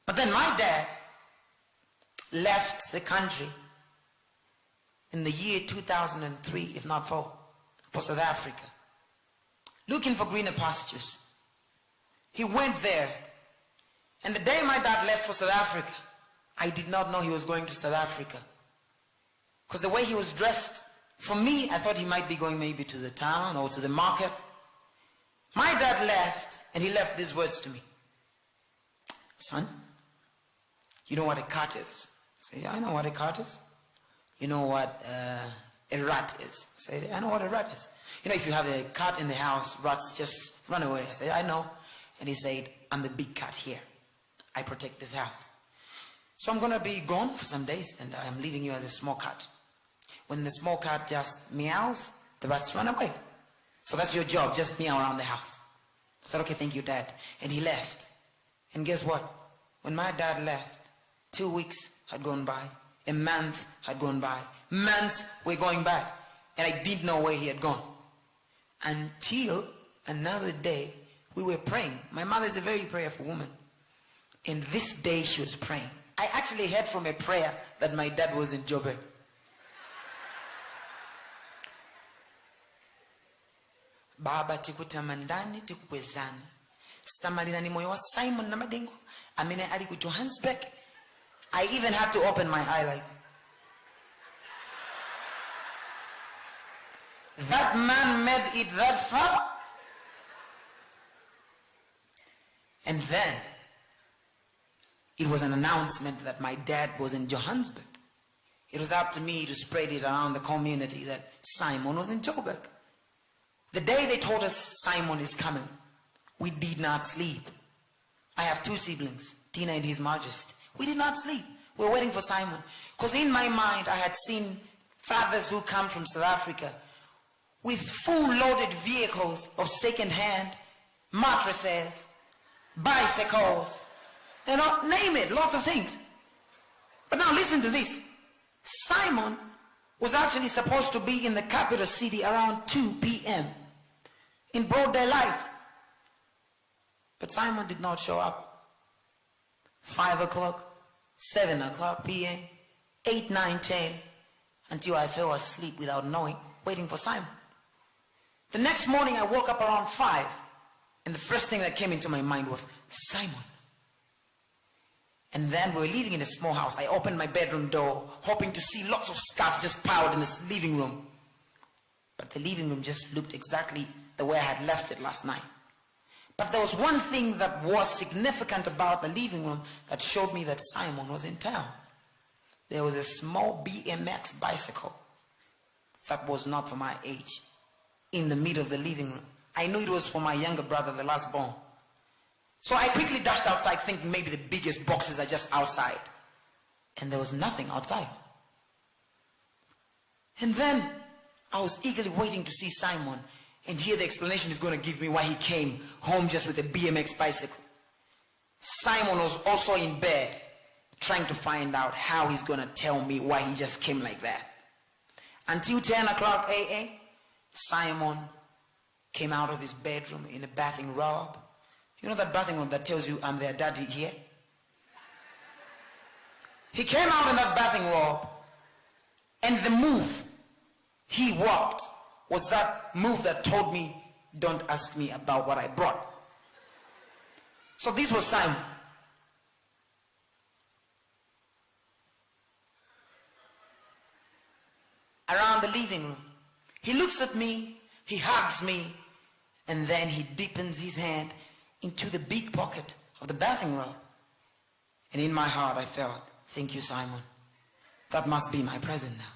But then my dad left the country in the year 2003, if not for South Africa, looking for greener pastures. He went there, and the day my dad left for South Africa, I did not know he was going to South Africa. Because the way he was dressed, for me, I thought he might be going maybe to the town or to the market. My dad left, and he left these words to me. Son, you know what a cat is? I say, yeah, I know what a cat is. You know what a rat is? I say, I know what a rat is. You know, if you have a cat in the house, rats just run away. I say, I know. And he said, I'm the big cat here. I protect this house. So I'm going to be gone for some days, and I'm leaving you as a small cat. When the small cat just meows, the rats run away. So that's your job, just meow around the house. I said, okay, thank you, Dad. And he left. And guess what? When my dad left, 2 weeks had gone by. A month had gone by. Months were going by. And I didn't know where he had gone. Until another day, we were praying. My mother is a very prayerful woman. And this day she was praying. I actually heard from a prayer that my dad was in Joburg. Baba tikutamandani tikukwezana. Samalina ni moyo wa Symon Namadingo. Amine ali ku Johannesburg. I even had to open my eye like that man made it that far. And then it was an announcement that my dad was in Johannesburg. It was up to me to spread it around the community that Symon was in Joburg. The day they told us Symon is coming, we did not sleep. I have 2 siblings, Tina and His Majesty. We did not sleep. We were waiting for Symon. Because in my mind, I had seen fathers who come from South Africa with full loaded vehicles of second-hand mattresses, bicycles, you know, name it, lots of things. But now listen to this. Symon was actually supposed to be in the capital city around 2 p.m. in broad daylight. But Symon did not show up. 5 o'clock, 7 o'clock p.m., 8, 9, 10, until I fell asleep without knowing, waiting for Symon. The next morning I woke up around 5, and the first thing that came into my mind was, Symon. And then we were living in a small house. I opened my bedroom door, hoping to see lots of stuff just piled in this living room. But the living room just looked exactly the way I had left it last night. But there was one thing that was significant about the living room that showed me that Symon was in town. There was a small BMX bicycle that was not for my age in the middle of the living room. I knew it was for my younger brother, the last born. So I quickly dashed outside thinking maybe the biggest boxes are just outside. And there was nothing outside. And then I was eagerly waiting to see Symon and hear the explanation he's going to give me why he came home just with a BMX bicycle. Symon was also in bed trying to find out how he's going to tell me why he just came like that. Until 10 o'clock a.m., Symon came out of his bedroom in a bathing robe. You know that bathing robe that tells you I'm their daddy here? He came out in that bathing robe, and the move he walked was that move that told me, don't ask me about what I brought. So this was Symon. Around the living room. He looks at me, he hugs me, and then he deepens his hand into the big pocket of the bathing robe. And in my heart I felt, thank you, Symon. That must be my present now.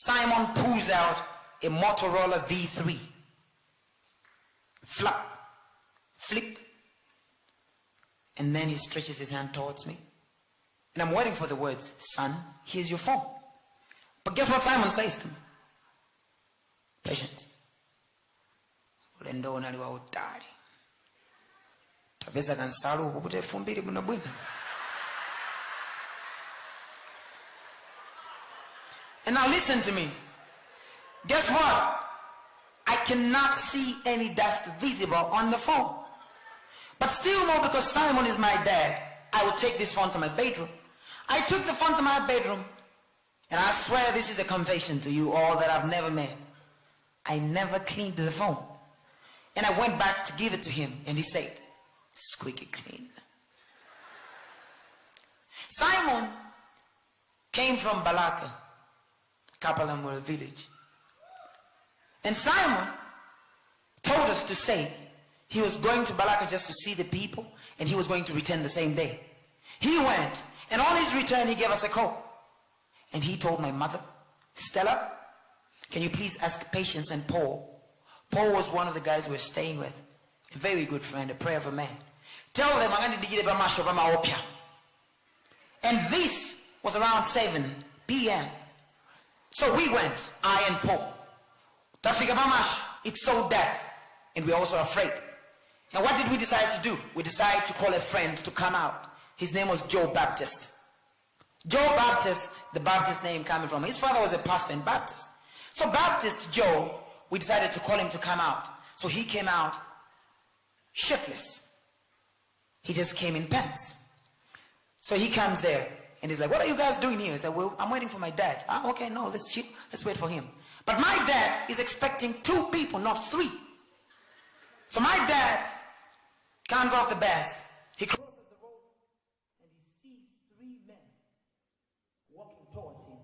Symon pulls out a Motorola V3. Flap, flip. And then he stretches his hand towards me. And I'm waiting for the words, son, here's your phone. But guess what Symon says to me? Patience. Ulendo unaliwa utari. Tabeza kansalu ukupute fumbiri buna bwina. And now listen to me. Guess what? I cannot see any dust visible on the phone. But still more because Symon is my dad, I would take this phone to my bedroom. I took the phone to my bedroom, and I swear this is a confession to you all that I've never met. I never cleaned the phone. And I went back to give it to him, and he said, squeaky clean. Symon came from Balaka, Kapalamura village. And Symon told us to say he was going to Balaka just to see the people, and he was going to return the same day. He went, and on his return he gave us a call. And he told my mother, Stella, can you please ask Patience and Paul? Paul was one of the guys we were staying with, a very good friend, a prayer of a man. Tell them I'm going to digire bamasho bamaopia. And this was around 7 p.m. So we went, I and Paul. Tafika bamash, it's so dark, and we're also afraid. And what did we decide to do? We decided to call a friend to come out. His name was Joe Baptist. Joe Baptist, the Baptist name coming from, his father was a pastor in Baptist. So Baptist Joe, we decided to call him to come out. So he came out shirtless. He just came in pants. So he comes there and he's like, what are you guys doing here? I said, well, I'm waiting for my dad. Ah, okay, no, let's chill. Let's wait for him. But my dad is expecting 2 people, not 3. So my dad comes off the bus. He crosses the road and he sees 3 men walking towards him.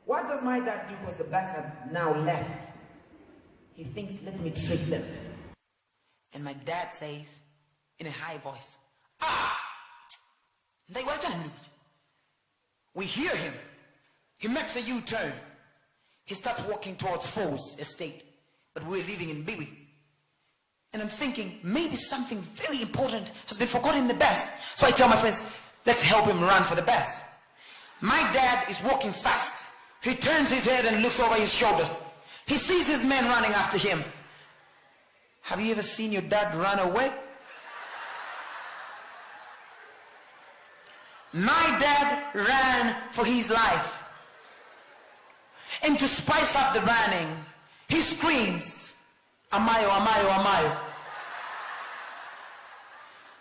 What does my dad do because the bus has now left? He thinks, let me trick them. And my dad says in a high voice, ah! We hear him. He makes a U-turn. He starts walking towards Fo's estate. But we're living in Biwi. And I'm thinking, maybe something very important has been forgotten in the bus. So I tell my friends, let's help him run for the bus. My dad is walking fast. He turns his head and looks over his shoulder. He sees his men running after him. Have you ever seen your dad run away? My dad ran for his life. And to spice up the running, he screams, Amayo, Amayo, Amayo.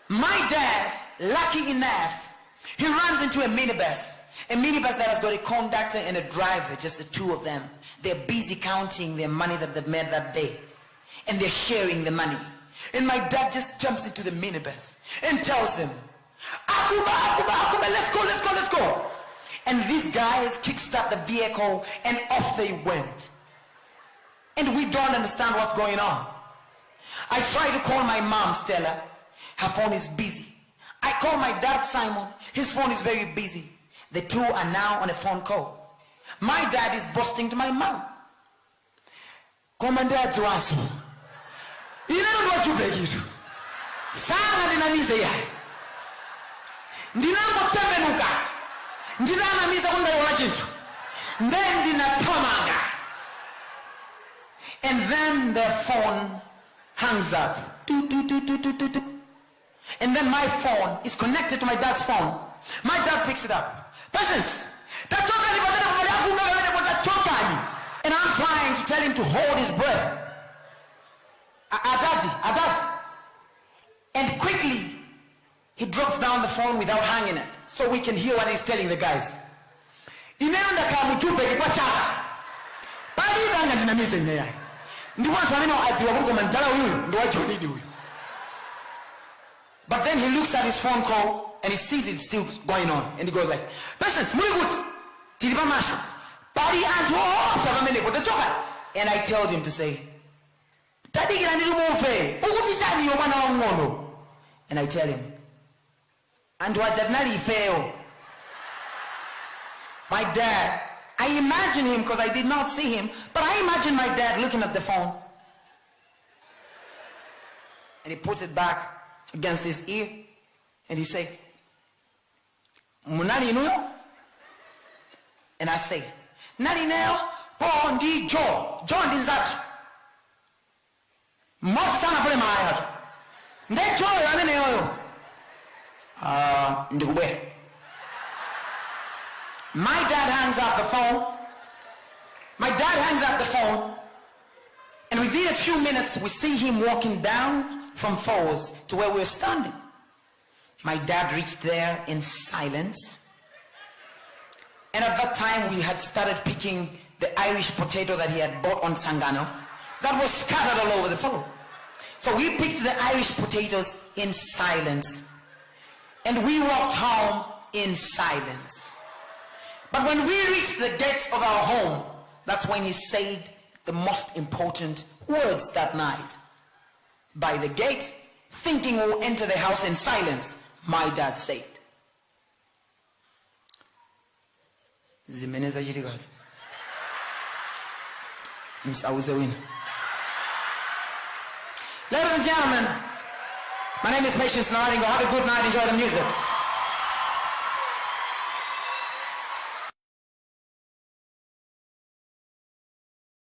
My dad, lucky enough, he runs into a minibus. A minibus that has got a conductor and a driver, just the 2 of them. They're busy counting their money that they've made that day. And they're sharing the money. And my dad just jumps into the minibus and tells them, Akuba, Akuba, Akuba, let's go, let's go, let's go. And these guys kickstart the vehicle and off they went. And we don't understand what's going on. I try to call my mom, Stella. Her phone is busy. I call my dad, Symon. His phone is very busy. The 2 are now on a phone call. My dad is boasting to my mom. Commander Dwasu. You know what you beg you to. Sana dinamize ya. Ndinamo temenuka. Ndinana misa kunda yola chintu. Then dinatomaga. And then their phone hangs up. And then my phone is connected to my dad's phone. My dad picks it up. Patience! And I'm trying to tell him to hold his breath. Adadi. And quickly, he drops down the phone without hanging it, so we can hear what he's telling the guys. But then he looks at his phone call and he sees it's still going on. And he goes like, Patience, and I told him to say, and I tell him, my dad, I imagine him because I did not see him, but I imagine my dad looking at the phone. And he puts it back against his ear and he say, Munani nuyo? And I say, Nani neo, po ndi Joe. Joe ndi nzatu. Moti sana pole maayatu. Nde Joe yane neo yo. Ndikube. My dad hangs up the phone. My dad hangs up the phone. And within a few minutes, we see him walking down from Falls to where we're standing. My dad reached there in silence. And at that time, we had started picking the Irish potato that he had bought on Sangano that was scattered all over the floor. So we picked the Irish potatoes in silence. And we walked home in silence. But when we reached the gates of our home, that's when he said the most important words that night. By the gate, thinking we'll enter the house in silence, my dad said, Zimeneza chirikazi. Ladies and gentlemen, my name is Patience Namadingo. Have a good night. Enjoy the music.